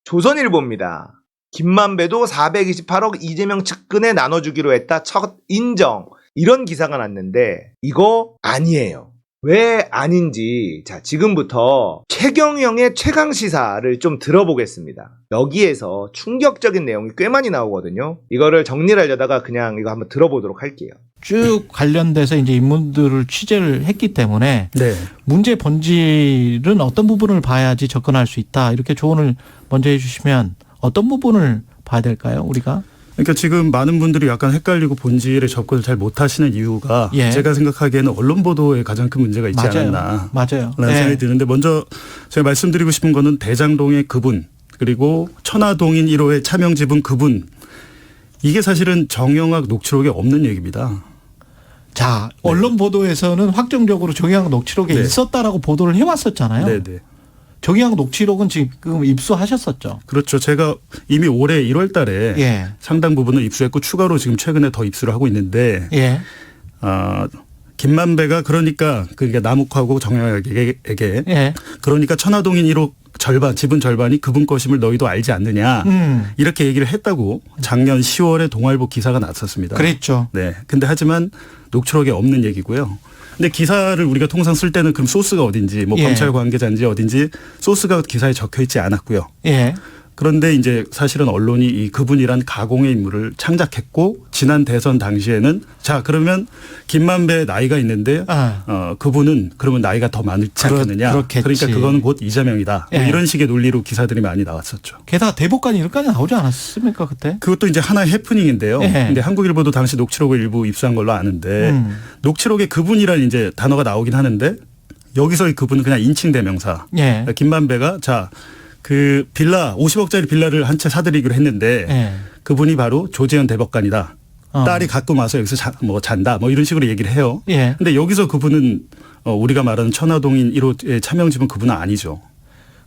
조선일보입니다. 김만배도 428억 이재명 측근에 나눠주기로 했다. 첫 인정. 이런 기사가 났는데 이거 아니에요. 왜 아닌지 자 지금부터 최경영의 최강시사를 좀 들어보겠습니다. 여기에서 충격적인 내용이 꽤 많이 나오거든요. 이거를 정리를 하려다가 그냥 이거 한번 들어보도록 할게요. 쭉 관련돼서 이제 인물들을 취재를 했기 때문에 네. 문제 본질은 어떤 부분을 봐야지 접근할 수 있다. 이렇게 조언을 먼저 해 주시면 어떤 부분을 봐야 될까요, 우리가? 그러니까 지금 많은 분들이 약간 헷갈리고 본질에 접근을 잘 못하시는 이유가 예. 제가 생각하기에는 언론 보도에 가장 큰 문제가 있지 않았나 맞아요. 라는 생각이 드는데 먼저 제가 말씀드리고 싶은 거는 대장동의 그분 그리고 천화동인 1호의 차명 지분 그분 이게 사실은 정영학 녹취록에 없는 얘기입니다. 자, 언론 보도에서는 확정적으로 정영학 녹취록에 네. 있었다라고 보도를 해왔었잖아요. 네네. 정영학 녹취록은 지금 입수하셨었죠. 그렇죠. 제가 이미 올해 1월 달에 예. 상당 부분을 입수했고 추가로 지금 최근에 더 입수를 하고 있는데 예. 김만배가 그러니까 남욱하고 정영학에게 예. 그러니까 천화동인 1호 절반 지분 절반이 그분 것임을 너희도 알지 않느냐 이렇게 얘기를 했다고 작년 10월에 동아일보 기사가 났었습니다. 그랬죠. 네. 근데 하지만 녹취록에 없는 얘기고요. 근데 기사를 우리가 통상 쓸 때는 그럼 소스가 어딘지 뭐 예. 검찰 관계자인지 어딘지 소스가 기사에 적혀 있지 않았고요. 예. 그런데 이제 사실은 언론이 이 그분이란 가공의 인물을 창작했고 지난 대선 당시에는 자 그러면 김만배 나이가 있는데 그분은 그러면 나이가 더 많지 않겠느냐. 그러니까 그거는 곧 이재명이다. 예. 뭐 이런 식의 논리로 기사들이 많이 나왔었죠. 게다가 대법관 이름까지 나오지 않았습니까 그때? 그것도 이제 하나의 해프닝인데요. 예. 근데 한국일보도 당시 녹취록을 일부 입수한 걸로 아는데 녹취록에 그분이란 이제 단어가 나오긴 하는데 여기서의 그분은 그냥 인칭 대명사. 예. 김만배가 자 그 빌라 50억짜리 빌라를 한 채 사드리기로 했는데 예. 그분이 바로 조재현 대법관이다. 딸이 가끔 와서 여기서 잔다. 뭐 이런 식으로 얘기를 해요. 예. 근데 여기서 그분은 우리가 말하는 천화동인 1호의 차명집은 그분은 아니죠.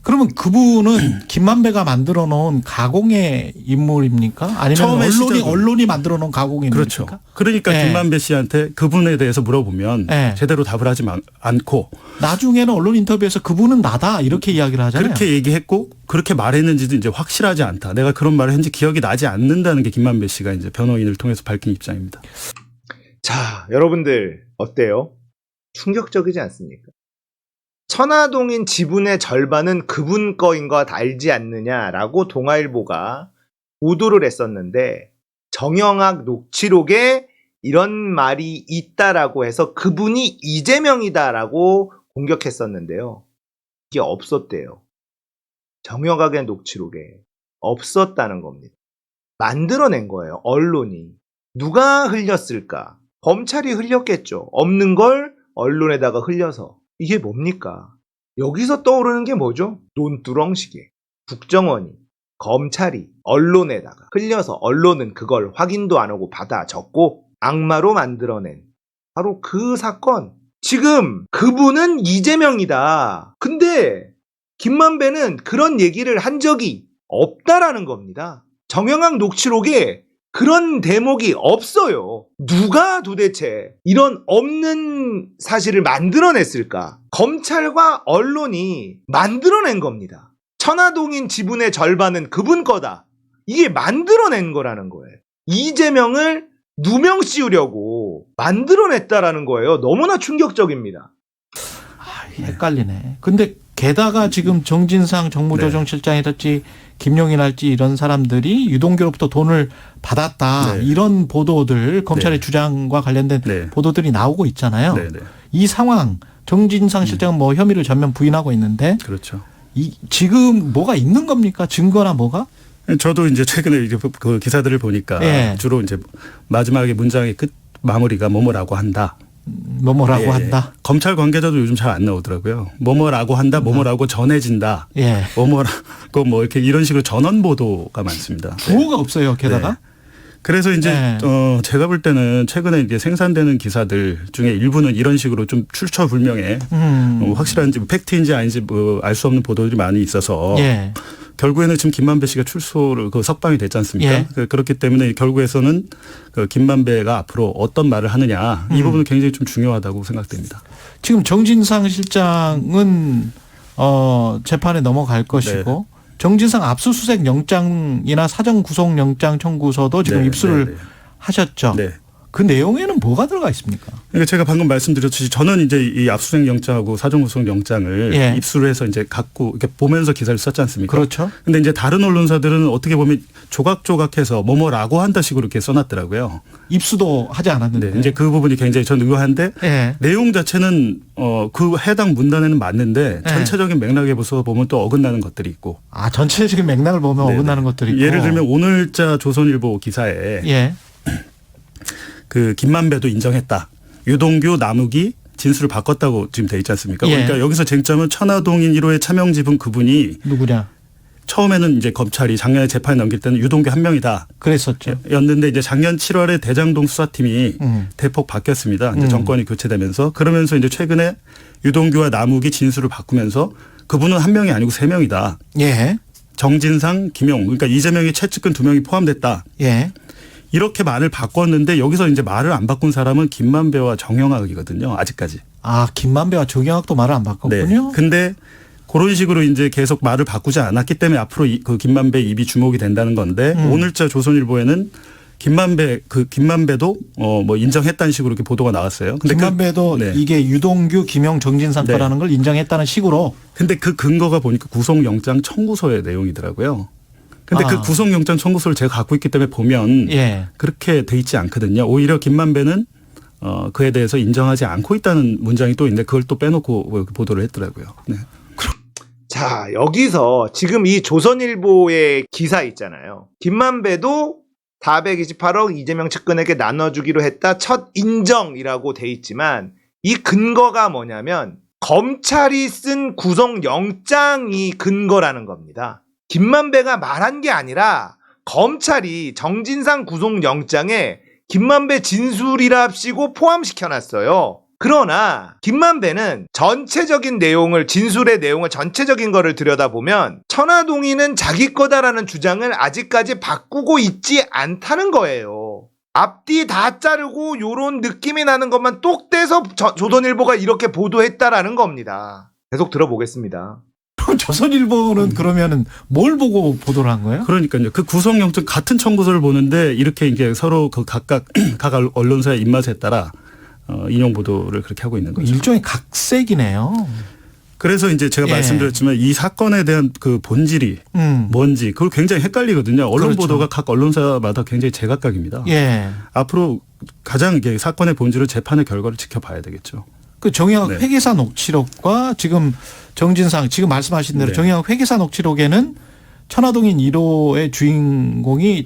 그러면 그분은 김만배가 만들어 놓은 가공의 인물입니까? 아니면 언론이 만들어 놓은 가공의 인물입니까? 그렇죠. 그러니까 예. 김만배 씨한테 그분에 대해서 물어보면 예. 제대로 답을 하지 않고 나중에는 언론 인터뷰에서 그분은 나다 이렇게 이야기를 하잖아요. 그렇게 얘기했고 그렇게 말했는지도 이제 확실하지 않다. 내가 그런 말을 했는지 기억이 나지 않는다는 게 김만배 씨가 이제 변호인을 통해서 밝힌 입장입니다. 자, 여러분들 어때요? 충격적이지 않습니까? 천화동인 지분의 절반은 그분 거인 거 알지 않느냐라고 동아일보가 보도를 했었는데 정영학 녹취록에 이런 말이 있다라고 해서 그분이 이재명이다라고 공격했었는데요. 이게 없었대요. 정영학의 녹취록에 없었다는 겁니다. 만들어낸 거예요. 언론이. 누가 흘렸을까? 검찰이 흘렸겠죠. 없는 걸 언론에다가 흘려서. 이게 뭡니까? 여기서 떠오르는 게 뭐죠? 논두렁식의 국정원이 검찰이 언론에다가 흘려서 언론은 그걸 확인도 안 하고 받아 적고 악마로 만들어낸 바로 그 사건. 지금 그분은 이재명이다. 근데 김만배는 그런 얘기를 한 적이 없다라는 겁니다. 정영학 녹취록에 그런 대목이 없어요. 누가 도대체 이런 없는 사실을 만들어냈을까? 검찰과 언론이 만들어낸 겁니다. 천화동인 지분의 절반은 그분 거다. 이게 만들어낸 거라는 거예요. 이재명을 누명 씌우려고 만들어냈다라는 거예요. 너무나 충격적입니다. 헷갈리네. 근데 게다가 지금 정진상 정무조정실장이랄지 김용인할지 이런 사람들이 유동규로부터 돈을 받았다. 네. 이런 보도들 검찰의 주장과 관련된 보도들이 나오고 있잖아요. 이 상황 정진상 실장은 뭐 혐의를 전면 부인하고 있는데 그렇죠. 지금 뭐가 있는 겁니까? 증거나 뭐가? 저도 이제 최근에 그 기사들을 보니까 주로 이제 마지막에 문장의 끝 마무리가 뭐뭐라고 한다. 뭐뭐라고 한다. 검찰 관계자도 요즘 잘 안 나오더라고요. 뭐뭐라고 한다, 뭐뭐라고 전해진다. 뭐뭐라고 뭐 이렇게 이런 식으로 전원 보도가 많습니다. 부호가 없어요. 게다가. 그래서 이제 제가 볼 때는 최근에 이제 생산되는 기사들 중에 일부는 이런 식으로 좀 출처불명의 확실한지 팩트인지 아닌지 뭐 알 수 없는 보도들이 많이 있어서 결국에는 지금 김만배 씨가 출소를 석방이 됐지 않습니까? 그렇기 때문에 결국에서는 김만배가 앞으로 어떤 말을 하느냐 이 부분은 굉장히 좀 중요하다고 생각됩니다. 지금 정진상 실장은 재판에 넘어갈 것이고 정진상 압수수색 영장이나 사전 구속 영장 청구서도 지금 입수를 하셨죠. 네. 그 내용에는 뭐가 들어가 있습니까? 그러니까 제가 방금 말씀드렸듯이 저는 이제 이 압수수색 영장하고 사전 구속 영장을 입수를 해서 이제 갖고 이렇게 보면서 기사를 썼지 않습니까? 그렇죠. 근데 이제 다른 언론사들은 어떻게 보면 조각조각해서 뭐라고 한다 식으로 이렇게 써놨더라고요. 입수도 하지 않았는데. 네, 이제 그 부분이 굉장히 전 의아한데 내용 자체는 그 해당 문단에는 맞는데 전체적인 맥락에 보면 또 어긋나는 것들이 있고. 아, 전체적인 맥락을 보면 어긋나는 것들이 있고. 예를 들면 오늘자 조선일보 기사에 그 김만배도 인정했다. 유동규, 남욱이 진술을 바꿨다고 지금 돼 있지 않습니까? 그러니까 여기서 쟁점은 천화동인 1호의 차명 지분 그분이 누구냐? 처음에는 이제 검찰이 작년에 재판에 넘길 때는 유동규 한 명이다. 그랬었죠. 였는데 이제 작년 7월에 대장동 수사팀이 대폭 바뀌었습니다. 이제 정권이 교체되면서 그러면서 이제 최근에 유동규와 남욱이 진술을 바꾸면서 그분은 한 명이 아니고 세 명이다. 정진상, 김용 그러니까 이재명의 최측근 두 명이 포함됐다. 이렇게 말을 바꿨는데 여기서 이제 말을 안 바꾼 사람은 김만배와 정영학이거든요. 아직까지. 아, 김만배와 정영학도 말을 안 바꿨군요. 네. 근데 그런 식으로 이제 계속 말을 바꾸지 않았기 때문에 앞으로 그 김만배 입이 주목이 된다는 건데 오늘자 조선일보에는 김만배도 뭐 인정했다는 식으로 이렇게 보도가 나왔어요. 근데 김만배도 이게 유동규, 김용, 정진상 거라는 걸 인정했다는 식으로. 근데 그 근거가 보니까 구속영장 청구서의 내용이더라고요. 근데 그 구속영장 청구서를 제가 갖고 있기 때문에 보면 그렇게 돼 있지 않거든요. 오히려 김만배는 그에 대해서 인정하지 않고 있다는 문장이 또 있는데 그걸 또 빼놓고 보도를 했더라고요. 네. 자, 여기서 지금 이 조선일보의 기사 있잖아요. 김만배도 428억 이재명 측근에게 나눠주기로 했다. 첫 인정이라고 돼 있지만 이 근거가 뭐냐면 검찰이 쓴 구속영장이 근거라는 겁니다. 김만배가 말한 게 아니라 검찰이 정진상 구속영장에 김만배 진술이랍시고 포함시켜놨어요. 그러나 김만배는 전체적인 내용을 진술의 내용을 전체적인 거를 들여다보면 천화동인은 자기 거다라는 주장을 아직까지 바꾸고 있지 않다는 거예요. 앞뒤 다 자르고 요런 느낌이 나는 것만 똑 떼서 조선일보가 이렇게 보도했다라는 겁니다. 계속 들어보겠습니다. 조선일보는 그러면은 뭘 보고 보도를 한 거예요? 그러니까요. 그 구속영장 같은 청구서를 보는데 이렇게 이제 서로 그 각 언론사의 입맛에 따라 인용 보도를 그렇게 하고 있는 거죠. 일종의 각색이네요. 그래서 이제 제가 말씀드렸지만 이 사건에 대한 그 본질이 뭔지 그걸 굉장히 헷갈리거든요. 언론 보도가 각 언론사마다 굉장히 제각각입니다. 앞으로 가장 이게 사건의 본질을 재판의 결과를 지켜봐야 되겠죠. 그 정영학 회계사 녹취록과 지금 정진상 지금 말씀하신 대로 정영학 회계사 녹취록에는 천화동인 1호의 주인공이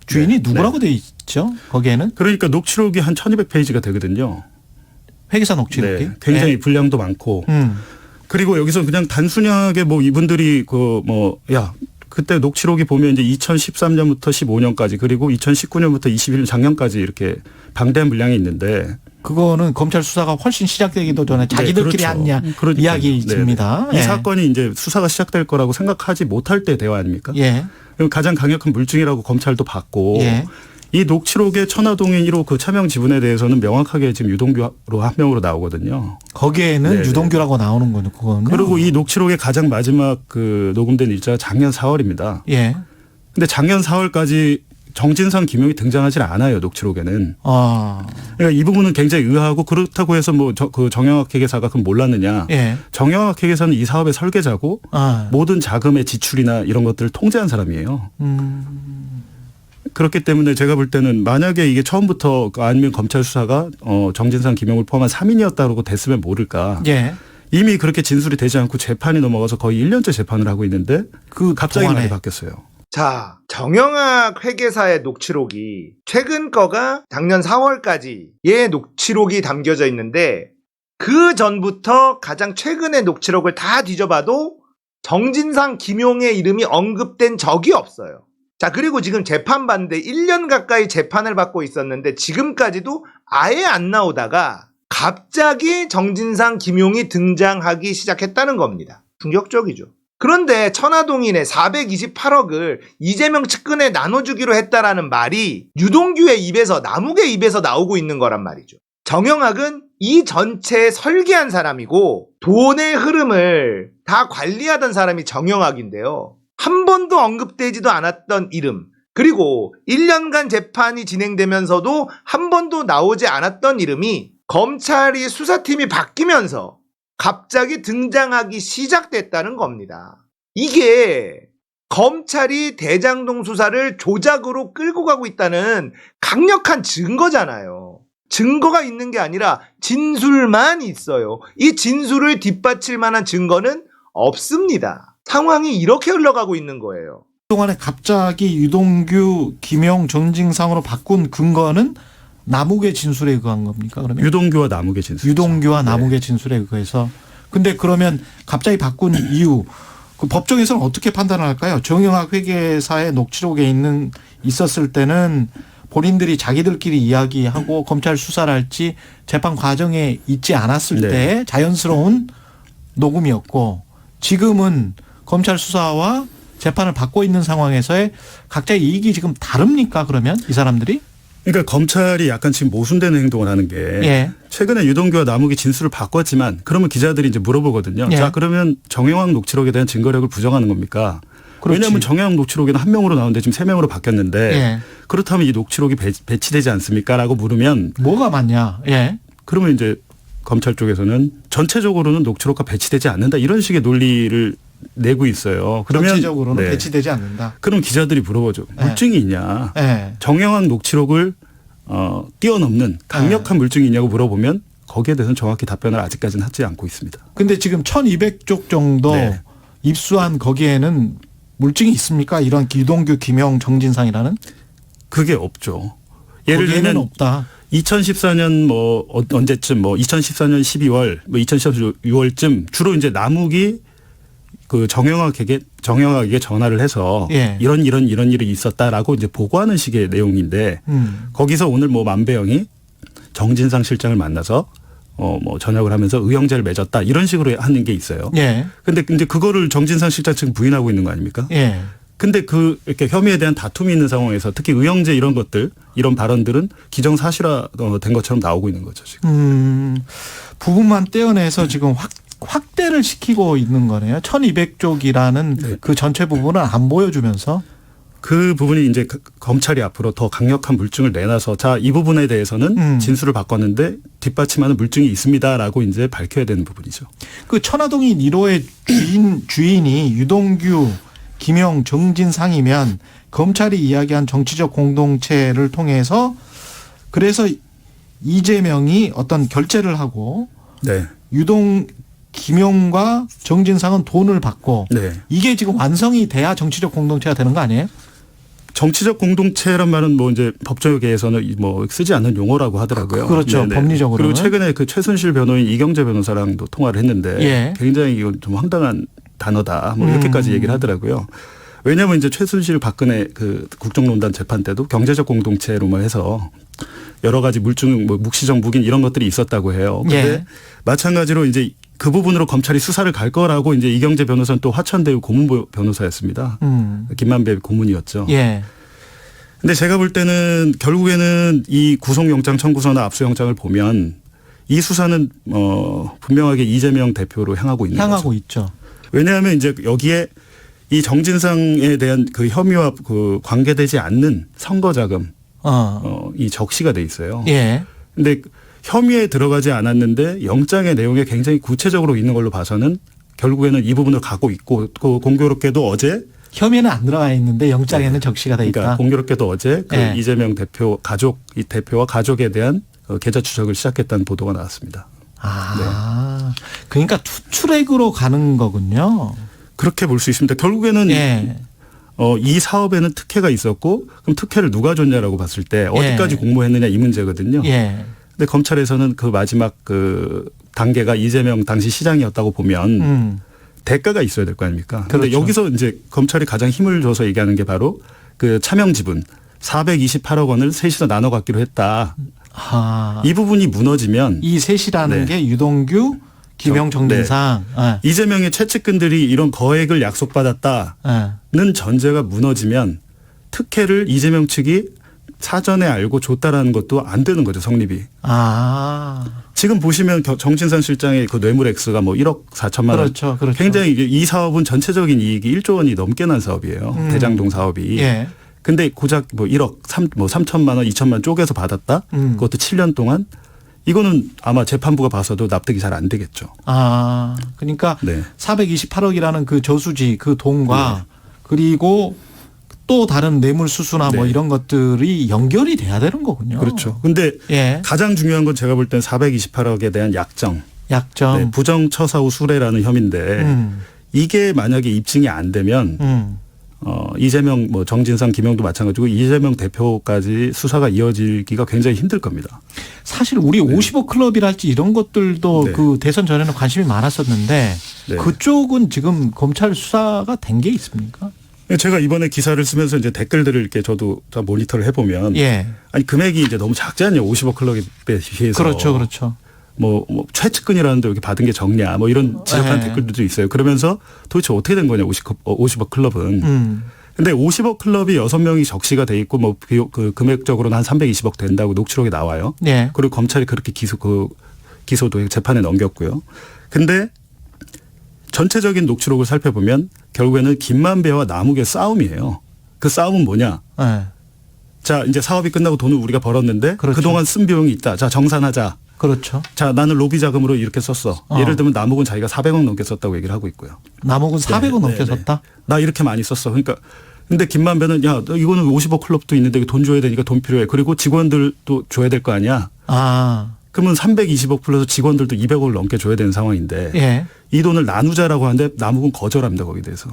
주인이 누구라고 돼 있죠? 거기에는? 그러니까 녹취록이 한 1200페이지가 되거든요. 회계사 녹취록이? 굉장히 분량도 많고. 그리고 여기서 그냥 단순하게 뭐 이분들이 그때 녹취록이 보면 이제 2013년부터 15년까지 그리고 2019년부터 21년 작년까지 이렇게 방대한 분량이 있는데 그거는 검찰 수사가 훨씬 시작되기도 전에 자기들끼리 한 이야기입니다. 이 사건이 이제 수사가 시작될 거라고 생각하지 못할 때 대화 아닙니까? 가장 강력한 물증이라고 검찰도 봤고 이 녹취록의 천화동인 1호 그 차명 지분에 대해서는 명확하게 지금 유동규로 한 명으로 나오거든요. 거기에는 유동규라고 나오는 거는 그거는. 그리고 이 녹취록의 가장 마지막 그 녹음된 일자가 작년 4월입니다. 근데 작년 4월까지 정진상, 김용이 등장하지 않아요. 녹취록에는. 그러니까 이 부분은 굉장히 의아하고 그렇다고 해서 그 정영학 회계사가 그건 몰랐느냐. 정영학 회계사는 이 사업의 설계자고 모든 자금의 지출이나 이런 것들을 통제한 사람이에요. 그렇기 때문에 제가 볼 때는 만약에 이게 처음부터 아니면 검찰 수사가 정진상, 김용을 포함한 3인이었다고 됐으면 모를까. 이미 그렇게 진술이 되지 않고 재판이 넘어가서 거의 1년째 재판을 하고 있는데 갑자기 말이 바뀌었어요. 자, 정영학 회계사의 녹취록이 최근 거가 작년 4월까지의 녹취록이 담겨져 있는데 그 전부터 가장 최근의 녹취록을 다 뒤져봐도 정진상, 김용의 이름이 언급된 적이 없어요. 자, 그리고 지금 재판받는데 1년 가까이 재판을 받고 있었는데 지금까지도 아예 안 나오다가 갑자기 정진상, 김용이 등장하기 시작했다는 겁니다. 충격적이죠. 그런데 천화동인의 428억을 이재명 측근에 나눠주기로 했다라는 말이 유동규의 입에서 남욱의 입에서 나오고 있는 거란 말이죠. 정영학은 이 전체에 설계한 사람이고 돈의 흐름을 다 관리하던 사람이 정영학인데요. 한 번도 언급되지도 않았던 이름, 그리고 1년간 재판이 진행되면서도 한 번도 나오지 않았던 이름이 검찰이 수사팀이 바뀌면서 갑자기 등장하기 시작됐다는 겁니다. 이게 검찰이 대장동 수사를 조작으로 끌고 가고 있다는 강력한 증거잖아요. 증거가 있는 게 아니라 진술만 있어요. 이 진술을 뒷받칠 만한 증거는 없습니다. 상황이 이렇게 흘러가고 있는 거예요. 그동안에 갑자기 유동규, 김영, 정진상으로 바꾼 근거는 남욱의 진술에 의거한 겁니까? 그러면 유동규와 남욱의 진술. 유동규와 남욱의 진술에 의거해서. 근데 그러면 갑자기 바꾼 이유, 그 법정에서는 어떻게 판단을 할까요? 정영학 회계사의 녹취록에 있었을 때는 본인들이 자기들끼리 이야기하고 검찰 수사를 할지 재판 과정에 있지 않았을 네. 때 자연스러운 녹음이었고, 지금은 검찰 수사와 재판을 받고 있는 상황에서의 각자의 이익이 지금 다릅니까? 그러면 이 사람들이? 그러니까 검찰이 약간 지금 모순되는 행동을 하는 게 예. 최근에 유동규와 남욱이 진술을 바꿨지만 그러면 기자들이 이제 물어보거든요. 예. 자, 그러면 정영학 녹취록에 대한 증거력을 부정하는 겁니까? 그렇지. 왜냐하면 정영학 녹취록에는 한 명으로 나오는데 지금 3명으로 바뀌었는데 예. 그렇다면 이 녹취록이 배치되지 않습니까? 라고 물으면 뭐가 맞냐? 예. 그러면 이제 검찰 쪽에서는 전체적으로는 녹취록과 배치되지 않는다 이런 식의 논리를 내고 있어요. 그러면 전체적으로는 네. 배치되지 않는다. 그럼 기자들이 물어보죠. 네. 물증이 있냐? 예. 정영학 녹취록을 뛰어넘는 강력한 물증이 있냐고 물어보면 거기에 대해서는 정확히 답변을 아직까지는 하지 않고 있습니다. 근데 지금 1200쪽 정도 네. 입수한 거기에는 물증이 있습니까? 이런 유동규, 김영, 정진상이라는? 그게 없죠. 예를 거기에는 들면 없다. 2014년 뭐 언제쯤 뭐 2014년 12월 뭐 2014년 6월쯤 주로 이제 남욱이 그 정영학에게 전화를 해서 예. 이런 일이 있었다라고 이제 보고하는 식의 내용인데 거기서 오늘 뭐 만배영이 정진상 실장을 만나서 뭐 전역을 하면서 의형제를 맺었다 이런 식으로 하는 게 있어요. 예. 근데 이제 그거를 정진상 실장 측은 부인하고 있는 거 아닙니까? 예. 근데 그 이렇게 혐의에 대한 다툼이 있는 상황에서 특히 의형제 이런 것들 이런 발언들은 기정사실화 된 것처럼 나오고 있는 거죠 지금. 부분만 떼어내서 지금 확대를 시키고 있는 거네요. 1200쪽이라는 네. 그 전체 부분을 안 보여주면서. 그 부분이 이제 검찰이 앞으로 더 강력한 물증을 내놔서 자, 이 부분에 대해서는 진술을 바꿨는데 뒷받침하는 물증이 있습니다라고 이제 밝혀야 되는 부분이죠. 그 천화동인 1호의 주인이 유동규, 김영, 정진상이면 검찰이 이야기한 정치적 공동체를 통해서 그래서 이재명이 어떤 결제를 하고 네. 김영과 정진상은 돈을 받고 네. 이게 지금 완성이 돼야 정치적 공동체가 되는 거 아니에요? 정치적 공동체란 말은 뭐 이제 법조계에서는 뭐 쓰지 않는 용어라고 하더라고요. 그렇죠. 네네. 법리적으로. 그리고 최근에 그 최순실 변호인 이경재 변호사랑도 통화를 했는데 예. 굉장히 이건 좀 황당한 단어다. 뭐 이렇게까지 얘기를 하더라고요. 왜냐하면 이제 최순실 박근혜 그 국정농단 재판 때도 경제적 공동체로만 해서 여러 가지 물증, 뭐 묵시적 묵인 이런 것들이 있었다고 해요. 그런데 예. 마찬가지로 이제 그 부분으로 검찰이 수사를 갈 거라고 이제 이경재 변호사는 또 화천대유 고문 변호사였습니다. 김만배 고문이었죠. 예. 근데 제가 볼 때는 결국에는 이 구속영장 청구서나 압수영장을 보면 이 수사는 분명하게 이재명 대표로 향하고 있는 향하고 거죠. 있죠. 왜냐하면 이제 여기에 이 정진상에 대한 그 혐의와 그 관계되지 않는 선거자금 이 적시가 돼 있어요. 예. 근데 혐의에 들어가지 않았는데 영장의 내용에 굉장히 구체적으로 있는 걸로 봐서는 결국에는 이 부분을 가고 있고 그 공교롭게도 어제 혐의는 안 들어가 있는데 영장에는 네. 적시가 돼 있다. 그러니까 공교롭게도 어제 그 예. 이재명 대표 가족 이 대표와 가족에 대한 계좌 추적을 시작했다는 보도가 나왔습니다. 아, 그러니까 투트랙으로 가는 거군요. 그렇게 볼 수 있습니다. 결국에는 예. 이 사업에는 특혜가 있었고 그럼 특혜를 누가 줬냐라고 봤을 때 어디까지 공모했느냐 이 문제거든요. 예. 근데 검찰에서는 그 마지막 그 단계가 이재명 당시 시장이었다고 보면 대가가 있어야 될 거 아닙니까? 그런데 그렇죠. 여기서 이제 검찰이 가장 힘을 줘서 얘기하는 게 바로 그 차명 지분 428억 원을 셋이서 나눠 갖기로 했다. 아. 이 부분이 무너지면 이 셋이라는 네. 게 유동규, 김영, 정진상. 네. 이재명의 최측근들이 이런 거액을 약속받았다는 네. 전제가 무너지면 특혜를 이재명 측이 사전에 알고 줬다라는 것도 안 되는 거죠, 성립이. 아. 지금 보시면 정진상 실장의 그 뇌물 액수가 뭐 1억 4천만 원. 그렇죠. 그렇죠. 굉장히 이 사업은 전체적인 이익이 1조 원이 넘게 난 사업이에요. 대장동 사업이. 예. 근데 고작 뭐 1억 3천만 원, 2천만 원 쪼개서 받았다. 그것도 7년 동안. 이거는 아마 재판부가 봐서도 납득이 잘 안 되겠죠. 아, 그러니까 네. 428억이라는 그 저수지 그 돈과 그리고 또 다른 뇌물 수수나 뭐 네. 이런 것들이 연결이 돼야 되는 거군요. 그렇죠. 근데 예. 가장 중요한 건 제가 볼 땐 428억에 대한 약정. 약정. 네, 부정처사후 수뢰라는 혐의인데 이게 만약에 입증이 안 되면 이재명 뭐 정진상 김영도 마찬가지고 이재명 대표까지 수사가 이어지기가 굉장히 힘들 겁니다. 사실 우리 50억 클럽이랄지 이런 것들도 네. 그 대선 전에는 관심이 많았었는데 네. 그쪽은 지금 검찰 수사가 된 게 있습니까? 제가 이번에 기사를 쓰면서 이제 댓글들을 이렇게 저도 모니터를 해보면 예. 아니 금액이 이제 너무 작지 않냐 50억 클럽에 비해서 그렇죠. 그렇죠. 뭐 최측근이라는데 이렇게 받은 게 적냐 뭐 이런 지적한 네. 댓글들도 있어요. 그러면서 도대체 어떻게 된 거냐 50억 클럽은. 근데 50억 클럽이 6명이 적시가 돼 있고 뭐 그 금액적으로는 한 320억 된다고 녹취록에 나와요. 예. 그리고 검찰이 그렇게 기소도 재판에 넘겼고요. 근데 전체적인 녹취록을 살펴보면 결국에는 김만배와 남욱의 싸움이에요. 그 싸움은 뭐냐? 예. 자, 이제 사업이 끝나고 돈을 우리가 벌었는데 그렇죠. 그동안 쓴 비용이 있다. 자, 정산하자. 그렇죠. 자, 나는 로비 자금으로 이렇게 썼어. 예를 들면 남욱은 자기가 400억 넘게 썼다고 얘기를 하고 있고요. 남욱은 400억 넘게 네. 썼다? 나 이렇게 많이 썼어. 그러니까 근데 김만배는 야, 너 이거는 50억 클럽도 있는데 돈 줘야 되니까 돈 필요해. 그리고 직원들도 줘야 될 거 아니야. 아. 그러면 320억 플러스 직원들도 200억을 넘게 줘야 되는 상황인데 예. 이 돈을 나누자라고 하는데 남욱은 거절합니다. 거기에 대해서.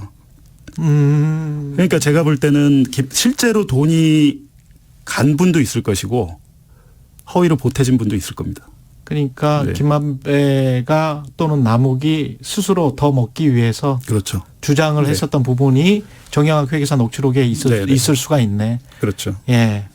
그러니까 제가 볼 때는 실제로 돈이 간 분도 있을 것이고 허위로 보태진 분도 있을 겁니다. 그러니까 네. 김만배가 또는 남욱이 스스로 더 먹기 위해서 그렇죠. 주장을 네. 했었던 부분이 정영학 회계사 녹취록에 있을 수가 있네. 그렇죠. 예.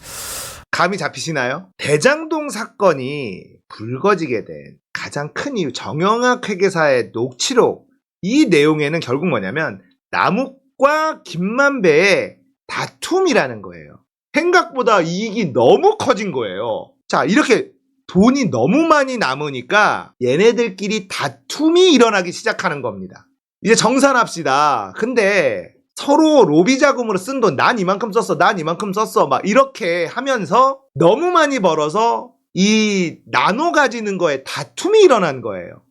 감이 잡히시나요? 대장동 사건이 불거지게 된 가장 큰 이유, 정영학 회계사의 녹취록. 이 내용에는 결국 뭐냐면 남욱과 김만배의 다툼이라는 거예요. 생각보다 이익이 너무 커진 거예요. 자, 이렇게 돈이 너무 많이 남으니까 얘네들끼리 다툼이 일어나기 시작하는 겁니다. 이제 정산합시다. 근데 서로 로비 자금으로 쓴 돈, 난 이만큼 썼어, 난 이만큼 썼어, 막 이렇게 하면서 너무 많이 벌어서 이 나눠 가지는 거에 다툼이 일어난 거예요.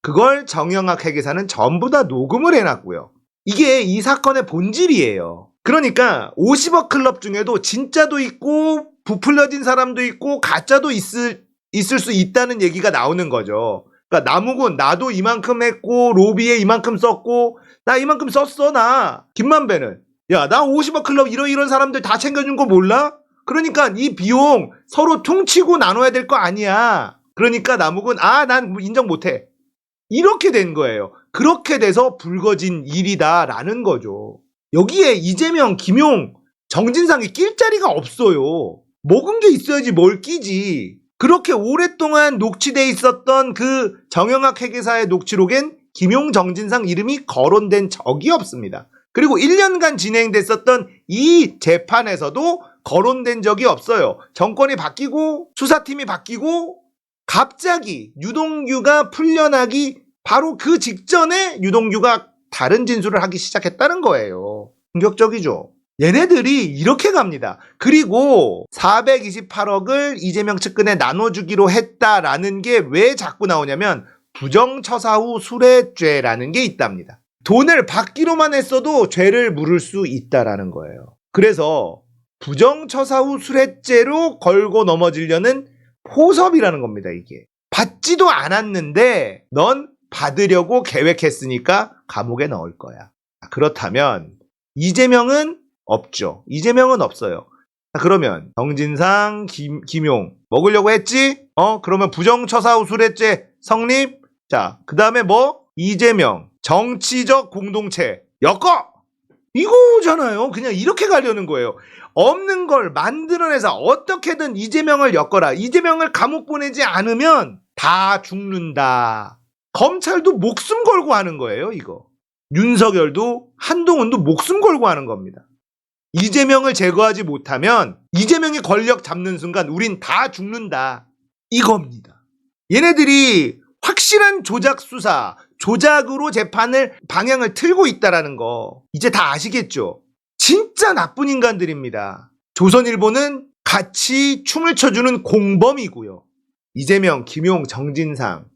그걸 정영학 회계사는 전부 다 녹음을 해놨고요. 이게 이 사건의 본질이에요. 그러니까 50억 클럽 중에도 진짜도 있고 부풀려진 사람도 있고 가짜도 있을 수 있다는 얘기가 나오는 거죠. 그러니까 남욱은 나도 이만큼 했고 로비에 이만큼 썼고 나 이만큼 썼어 나. 김만배는 야 나 50억 클럽 이런 사람들 다 챙겨준 거 몰라? 그러니까 이 비용 서로 퉁치고 나눠야 될 거 아니야. 그러니까 남욱은 난 인정 못해. 이렇게 된 거예요. 그렇게 돼서 불거진 일이다라는 거죠. 여기에 이재명, 김용, 정진상이 낄 자리가 없어요. 먹은 게 있어야지 뭘 끼지. 그렇게 오랫동안 녹취돼 있었던 그 정영학 회계사의 녹취록엔 김용, 정진상 이름이 거론된 적이 없습니다. 그리고 1년간 진행됐었던 이 재판에서도 거론된 적이 없어요. 정권이 바뀌고 수사팀이 바뀌고 갑자기 유동규가 풀려나기 바로 그 직전에 유동규가 다른 진술을 하기 시작했다는 거예요. 충격적이죠. 얘네들이 이렇게 갑니다. 그리고 428억을 이재명 측근에 나눠주기로 했다라는 게 왜 자꾸 나오냐면 부정처사 후 수뢰죄라는 게 있답니다. 돈을 받기로만 했어도 죄를 물을 수 있다라는 거예요. 그래서 부정처사 후 수뢰죄로 걸고 넘어지려는 포섭이라는 겁니다. 이게 받지도 않았는데 넌 받으려고 계획했으니까 감옥에 넣을 거야. 그렇다면 이재명은 없죠. 이재명은 없어요. 그러면 정진상, 김용 먹으려고 했지? 그러면 부정처사 후 수뢰죄 성립. 자, 그 다음에 뭐? 이재명 정치적 공동체 엮어! 이거잖아요. 그냥 이렇게 가려는 거예요. 없는 걸 만들어내서 어떻게든 이재명을 엮어라. 이재명을 감옥 보내지 않으면 다 죽는다. 검찰도 목숨 걸고 하는 거예요, 이거. 윤석열도 한동훈도 목숨 걸고 하는 겁니다. 이재명을 제거하지 못하면 이재명이 권력 잡는 순간 우린 다 죽는다. 이겁니다. 얘네들이 확실한 조작 수사, 조작으로 재판을 방향을 틀고 있다라는 거 이제 다 아시겠죠? 진짜 나쁜 인간들입니다. 조선일보는 같이 춤을 춰주는 공범이고요. 이재명, 김용, 정진상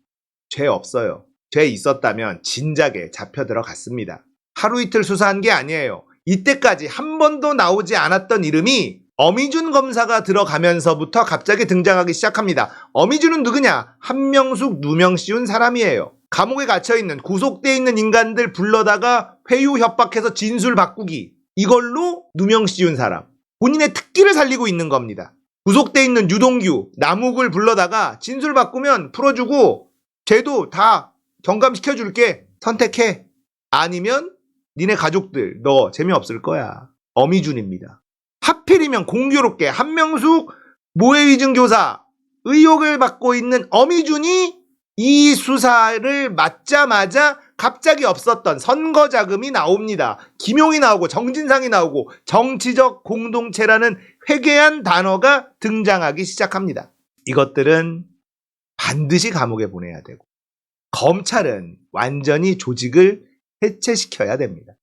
죄 없어요. 죄 있었다면 진작에 잡혀 들어갔습니다. 하루 이틀 수사한 게 아니에요. 이때까지 한 번도 나오지 않았던 이름이 어미준 검사가 들어가면서부터 갑자기 등장하기 시작합니다. 어미준은 누구냐? 한명숙 누명 씌운 사람이에요. 감옥에 갇혀있는 구속돼 있는 인간들 불러다가 회유 협박해서 진술 바꾸기. 이걸로 누명 씌운 사람. 본인의 특기를 살리고 있는 겁니다. 구속돼 있는 유동규, 남욱을 불러다가 진술 바꾸면 풀어주고 쟤도 다 경감시켜줄게. 선택해. 아니면 니네 가족들 너 재미없을 거야. 어미준입니다. 하필이면 공교롭게 한명숙 모해위증 교사 의혹을 받고 있는 어미준이 이 수사를 맡자마자 갑자기 없었던 선거 자금이 나옵니다. 김용이 나오고 정진상이 나오고 정치적 공동체라는 회개한 단어가 등장하기 시작합니다. 이것들은 반드시 감옥에 보내야 되고 검찰은 완전히 조직을 해체시켜야 됩니다.